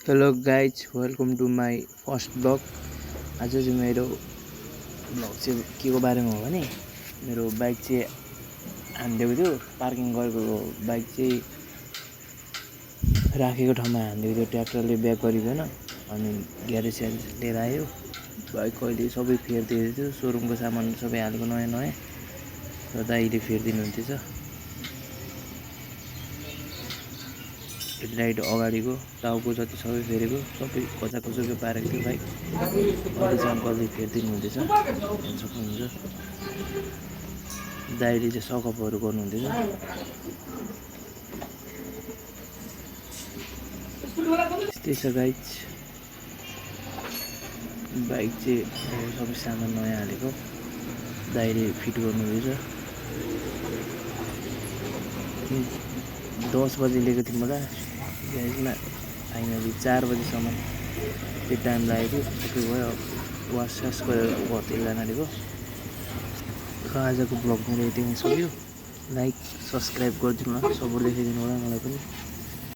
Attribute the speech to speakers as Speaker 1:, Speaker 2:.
Speaker 1: Hello guys welcome to my first blog. आज चाहिँ मेरो ब्लग चाहिँ के को बारेमा हो भने मेरो बाइक चाहिँ हानिदिएको थियो। पार्किङ गरेको बाइक चाहिँ राखेको ठाउँमा हानिदिएको थियो। ट्र्याक्टरले ब्याक गरिकन अनि ग्यारेज लिएर आयो। बाइक अहिले सबै फेरिदिएको थियो। सोरुमको सामान सबै हालेको नयाँ नयाँ र दाइले फेरिदिनु हुन्थेछ। हेडलाइट अगाडिको टाउको जति सबै फेरेको सबै कचाकचुके पारेको थियो बाइक। अहिले चाहिँ अङ्कलले फेरिदिनु हुँदैछ, हेर्न सक्नुहुन्छ। दाइले चाहिँ सकअपहरू गर्नुहुँदैछ। त्यस्तै छ गाइज। बाइक चाहिँ सबै सामान नयाँ हालेको दाइले फिट गर्नुहुँदैछ। 10 बजे लिएको थिएँ मलाई ग्यारेजमा, फाइनली 4 बजीसम्म त्यो टाइम लागेको थियो। सबै भयो, वाससास गरेर घरतिर जान आँटेको। आजको ब्लग मेरो यति नै सक्यो। लाइक सब्सक्राइब गरिदिनु होला, सपोर्ट देखाइदिनु होला मलाई पनि।